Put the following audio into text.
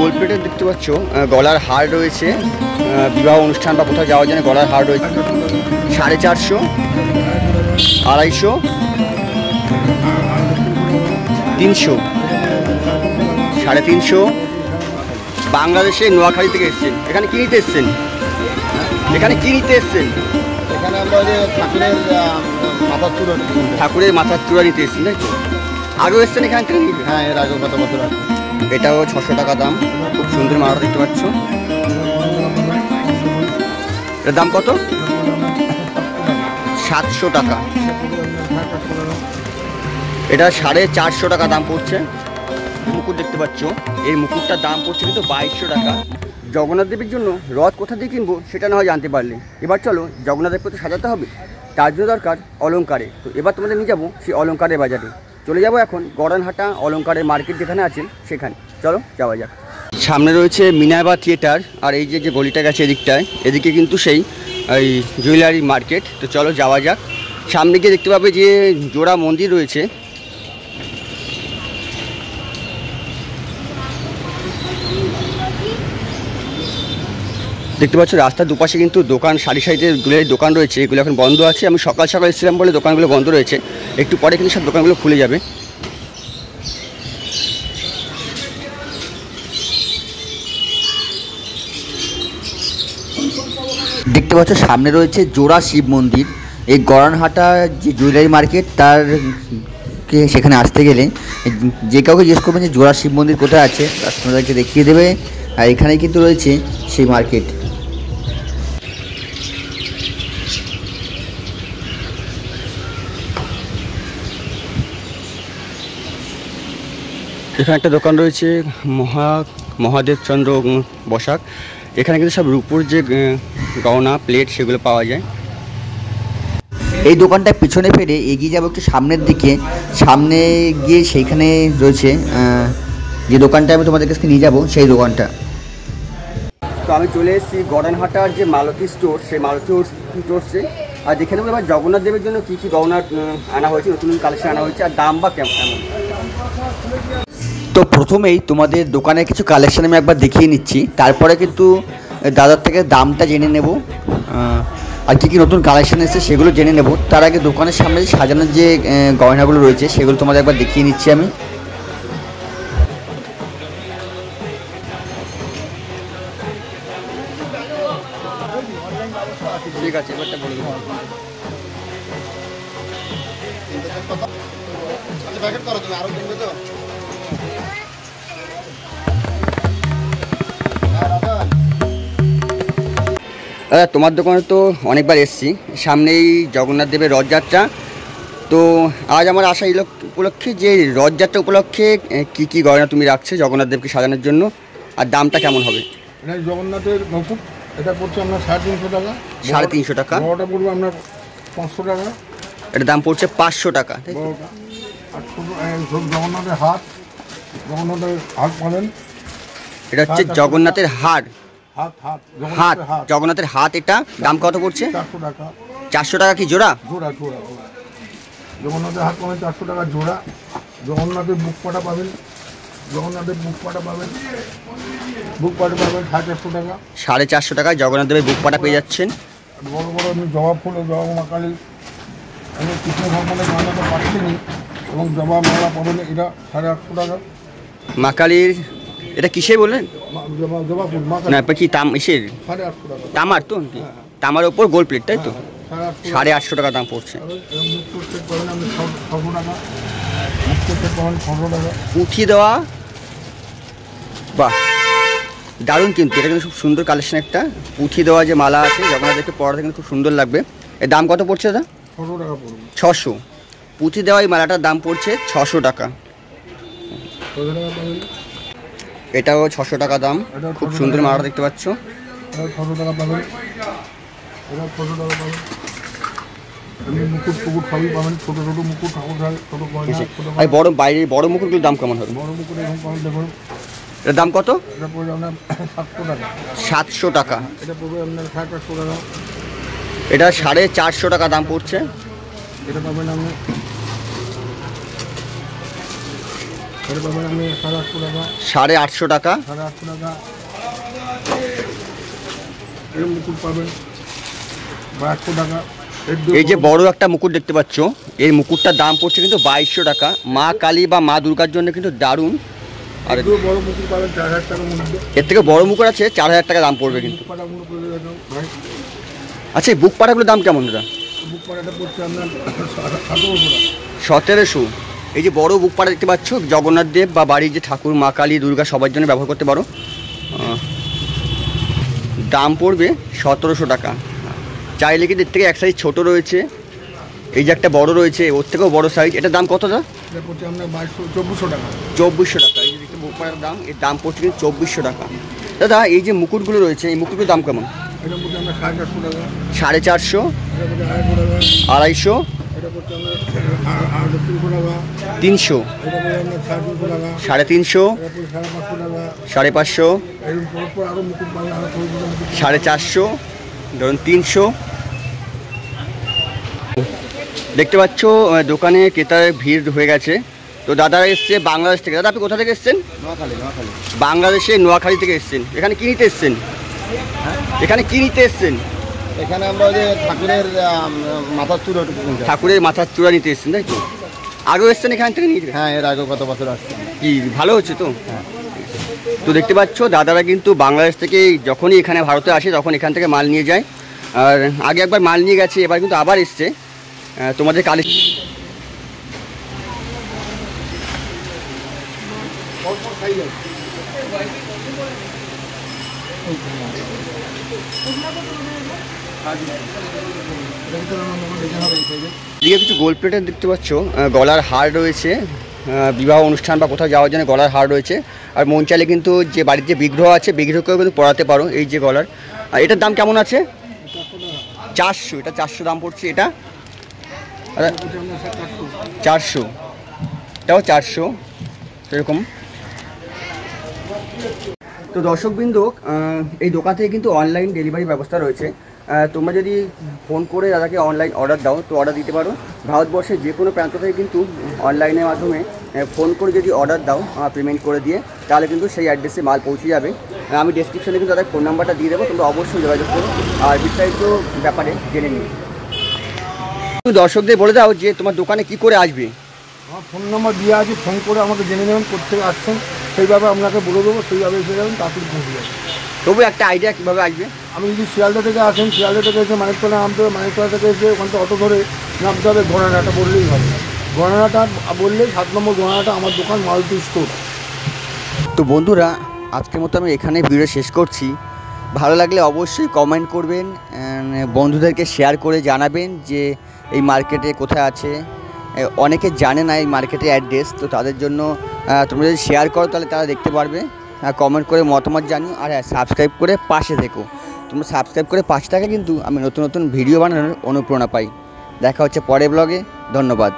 Gold প্লেটের দেখতে পাচ্ছ গলার হার রয়েছে, বিবাহ অনুষ্ঠান বা কোথাও যাওয়ার জন্য গলার হার রয়েছে 450, 250, 300, 350। বাংলাদেশে নোয়াখালী থেকে এসছেন, এখানে কি নিতে এসছেন? এখানে কি নিতে এসছেন? এখানে আমরা যে ঠাকুরের মাথার চূড়া নিতে এসছেন, তাই তো? আগেও এসছেন এখান থেকে? হ্যাঁ, এর আগেও কত বছর আছে। এটাও 600 টাকা দাম, খুব সুন্দর মালা দেখতে পাচ্ছ। এটার দাম কত? 700 টাকা। এটা 450 টাকা দাম পড়ছে। মুকুট দেখতে পাচ্ছ, এই মুকুটটার দাম পড়ছে কিন্তু 2200 টাকা। জগন্নাথ দেবের জন্য রথ কোথা দিয়ে কিনবো সেটা না হয় জানতে পারলে, এবার চলো জগন্নাথ দেবকে তো সাজাতে হবে, তার জন্য দরকার অলংকারে। তো এবার তোমাদের নিয়ে যাবো সেই অলংকারের বাজারে। চলে যাবো এখন গড়ানহাটা অলংকারের মার্কেট যেখানে আছে সেখানে, চলো যাওয়া যাক। সামনে রয়েছে মিনাবা থিয়েটার, আর এই যে গলিটা গেছে এদিকটায়, এদিকে কিন্তু সেই এই জুয়েলারি মার্কেট। তো চলো যাওয়া যাক। সামনে গিয়ে দেখতে পাবে যে জোড়া মন্দির রয়েছে। দেখতে পাচ্ছ রাস্তার দুপাশে কিন্তু দোকান, সারি সারিতে জুয়েলারির দোকান রয়েছে, এগুলো এখন বন্ধ আছে। আমি সকাল সকাল এসেছিলাম বলে দোকানগুলো বন্ধ রয়েছে, একটু পরে কিন্তু সব দোকানগুলো খুলে যাবে। দেখতে পাচ্ছ সামনে রয়েছে জোড়া শিব মন্দির। এই গড়ানহাটা যে জুয়েলারি মার্কেট, তার সেখানে আসতে গেলে যে কাউকে জিজ্ঞেস করবেন যে জোড়া শিব মন্দির কোথায় আছে, আপনাদেরকে দেখিয়ে দেবে। আর এখানেই কিন্তু রয়েছে সেই মার্কেট। এখানে একটা দোকান রয়েছে মহাদেবচন্দ্র বসাক। এখানে কিন্তু সব রূপোর যে গহনা, প্লেট, সেগুলো পাওয়া যায়। এই দোকানটা পিছনে ফেলে এগিয়ে যাবো একটু সামনের দিকে। সামনে গিয়ে সেইখানে রয়েছে যে দোকানটা আমি তোমাদের কাছে নিয়ে যাবো, সেই দোকানটা। তো আমি চলে এসেছি গড়ানহাটার যে মালতী স্টোর, সেই মালতী স্টোরসে। আর দেখে নেবো এবার জগন্নাথ দেবের জন্য কী কী গহনা আনা হয়েছে, নতুন কালেকশন আনা হয়েছে, আর দাম বা কেমন। তো প্রথমেই তোমাদের দোকানের কিছু কালেকশন আমি একবার দেখিয়ে নিচ্ছি, তারপরে কিন্তু দাদার থেকে দামটা জেনে নেব, আর কী কী নতুন কালেকশন এসেছে সেগুলো জেনে নেব। তার আগে দোকানের সামনে সাজানোর যে গয়নাগুলো রয়েছে সেগুলো তোমাদের একবার দেখিয়ে নিচ্ছি আমি। ঠিক আছে, এবারটা বলে দেবো। তোমার দোকানে তো অনেকবার এসেছি, সামনেই জগন্নাথ দেবের রথযাত্রা। তো আজ আমার আশা এই উপলক্ষে যে রথযাত্রা উপলক্ষে কী কী গয়না তুমি রাখছো জগন্নাথ দেবকে সাজানোর জন্য, আর দামটা কেমন হবে? এটা জগন্নাথের মুকুট, এটা পড়ছে আপনার 350 টাকা। 350 টাকা। বড়টা পড়বে আপনার 500 টাকা। এটার দাম পড়ছে 500 টাকা। বড়টা। আর জগন্নাথের হাত, জগন্নাথের হাত পাবেন। এটা হচ্ছে জগন্নাথের হার, হাত জগন্নাথের হাত। এটা দাম কত পড়ছে? 400 টাকা। 400 টাকা কি জোড়া? জোড়া জোড়া জগন্নাথের হাত পাবেন 400 টাকা জোড়া। জগন্নাথের বুক পাটা পাবেন, জগন্নাথের বুক পাটা পাবেন, বুক পাটা পাবেন 450 টাকা। 450 টাকায় জগন্নাথ দেবের বুক পাটা পেয়ে যাচ্ছেন। বড় বড় আপনি জবা ফুল, জবা মাকালি, আমি কৃষ্ণ ভগবানের মালাটা পাচ্ছেনি, এবং জবা মালা পাবেন এটা 850 টাকা। মাকালির এটা কিসে বললেন? জবা ফুল না, কি ইসের 850 টাকা। তামার তো, তামার ওপর গোল্ড প্লেট, তাই তো? 850 টাকা দাম পড়ছে। পুঁথি দেওয়া, বাহ দারুণ, কিন্তু এটা কিন্তু খুব সুন্দর কালেকশন। একটা পুঁথি দেওয়া যে মালা আছে জগন্নাথদেরকে পরাতে কিন্তু খুব সুন্দর লাগবে। এর দাম কত পড়ছে দাদা? 600। পুঁথি দেওয়া এই মালাটার দাম পড়ছে 600 টাকা। এটাও 600 টাকা দাম, খুব সুন্দর মালাটা দেখতে পাচ্ছ। 600 টাকা পাবেন। এটা 600 টাকা পাবেন। এমনি মুকুট টুকুট সবই পাবেন, ছোটো ছোটো মুকুট, ঠাকুর ছোটো গয়না। আর বড় বাইরের বড় মুকুটগুলোর দাম কেমন হবে? বড় মুকুট এরকম পাবেন, দেখুন এটার দাম কত? এটা পড়বে আপনার 700 টাকা। 700 টাকা। এটা পড়বে আপনার 450 টাকা। এটা 450 টাকা দাম পড়ছে। এটা পাবেন আপনি এটা পাবেন আপনি 850 টাকা। 850 টাকা। 850 টাকা। এই মুকুট পাবেন 1200 টাকা। এই যে বড় একটা মুকুট দেখতে পাচ্ছ, এই মুকুটটার দাম পড়ছে কিন্তু 2200 টাকা। মা কালী বা মা দুর্গার জন্য কিন্তু দারুণ। আর বড় মুকুট পাবেন 4000 টাকার মধ্যে। এর থেকে বড় মুকুট আছে 4000 টাকা দাম পড়বে কিন্তু। আচ্ছা, এই বুক পাটাগুলোর দাম কেমন দাদা? বুক পাটাটা পড়ছে আপনার 1700 টাকা। 1700। এই যে বড় বুক পাটা দেখতে পাচ্ছ, জগন্নাথ দেব বা বাড়ির যে ঠাকুর মা কালী দুর্গা সবার জন্য ব্যবহার করতে পারো। দাম পড়বে 1700 টাকা। চাইলে কিন্তু এর থেকে এক সাইজ ছোটো রয়েছে, এই যে একটা বড় রয়েছে, ওর থেকেও বড় সাইজ। এটার দাম কত দাদা? এটা পড়ছে আপনার 2400 টাকা। 2400 টাকা। এই যে দেখতে বুক পাটার দাম, এর দাম পড়ছে কিন্তু 2400 টাকা। দাদা, এই যে মুকুটগুলো রয়েছে, এই মুকুটগুলোর দাম কেমন? এটা পড়ছে আপনার 450 টাকা। 450। এটা পড়ছে 250 টাকা। 250। এটা পড়ছে আপনার 300 টাকা। 300। এটা পড়ছে আপনার 350 টাকা। 350। এটা পড়ছে 550 টাকা। 550। এরকম পরপর আরও মুকুট পাবেন, আরও 450। ধরুন 300। দেখতে পাচ্ছ দোকানে ক্রেতার ভিড় হয়ে গেছে। তো দাদারা এসছে বাংলাদেশ থেকে। দাদা, আপনি কোথা থেকে এসছেন? নোয়াখালী। বাংলাদেশে নোয়াখালী থেকে এসছেন। এখানে কি নিতে এসছেন? এখানে কি নিতে এসছেন? এখানে আমরা ওই যে ঠাকুরের মাথার চূড়া, ঠাকুরের মাথার চূড়া নিতে এসছেন, তাই তো? আগেও এসছেন এখান থেকে নিতে? হ্যাঁ, এর আগে কত বছর আসছে। কি ভালো হচ্ছে তো? হ্যাঁ। তো দেখতে পাচ্ছ দাদারা কিন্তু বাংলাদেশ থেকে যখনই এখানে ভারতে আসে তখন এখান থেকে মাল নিয়ে যায়। আর আগে একবার মাল নিয়ে গেছে, এবার কিন্তু আবার এসছে তোমাদের কালী। এদিকে কিছু গোল্ড প্লেটের দেখতে পাচ্ছ, গলার হার রয়েছে, বিবাহ অনুষ্ঠান বা কোথাও যাওয়ার জন্য গলার হার রয়েছে। আর মন চাইলে কিন্তু যে বাড়ির যে বিগ্রহ আছে, বিগ্রহকেও কিন্তু পরাতে পারো। এই যে গলার, আর এটার দাম কেমন আছে? 400। এটা 400 দাম পড়ছে। এটা 400। এটাও 400 এরকম। তো দর্শকবৃন্দ, এই দোকান থেকে কিন্তু অনলাইন ডেলিভারি ব্যবস্থা রয়েছে। তোমরা যদি ফোন করে দাদাকে অনলাইন অর্ডার দাও তো অর্ডার দিতে পারো। ভারতবর্ষের যে কোনো প্রান্ত থেকে কিন্তু অনলাইনের মাধ্যমে ফোন করে যদি অর্ডার দাও পেমেন্ট করে দিয়ে, তাহলে কিন্তু সেই অ্যাড্রেসে মাল পৌঁছে যাবে। আমি ডেসক্রিপশনে কিন্তু তাদের ফোন নাম্বারটা দিয়ে দেবো, তোমরা অবশ্যই যোগাযোগ করো আর বিস্তারিত ব্যাপারে জেনে নিও। দর্শকদের বলে দাও যে তোমার দোকানে কি করে আসবে। আমার ফোন নাম্বার দিয়ে আছে, ফোন করে আমাকে জেনে নেবেন কোথেকে আসছেন, সেইভাবে আপনাকে বলে দেবো, সেইভাবে এসে যাবেন, তাড়াতাড়ি পৌঁছে যাবেন। তবু একটা আইডিয়া কীভাবে আসবে। আমি যদি শিয়ালদা থেকে আসেন, শিয়ালদা থেকে এসে মানিকতলা নামতে হবে, মানিকতলা থেকে এসে ওখান থেকে অটো ধরে নামতে হবে গোড়ানাটা বললেই হবে। গোড়ানাটা বললেই 7 নম্বর গোড়ানাটা আমার দোকান, মারুতি স্টোর। তো বন্ধুরা, আজকের মতো আমি এখানে ভিডিও শেষ করছি। ভালো লাগলে অবশ্যই কমেন্ট করবেন, বন্ধুদেরকে শেয়ার করে জানাবেন যে এই মার্কেটে কোথায় আছে। অনেকে জানে না এই মার্কেটের অ্যাড্রেস, তো তাদের জন্য তোমরা যদি শেয়ার করো তাহলে তারা দেখতে পারবে। কমেন্ট করে মতামত জানিও। আর হ্যাঁ, সাবস্ক্রাইব করে পাশে থেকো। তোমরা সাবস্ক্রাইব করে পাশে থাকলে কিন্তু আমি নতুন নতুন ভিডিও বানানোর অনুপ্রেরণা পাই। দেখা হচ্ছে পরের ব্লগে। ধন্যবাদ।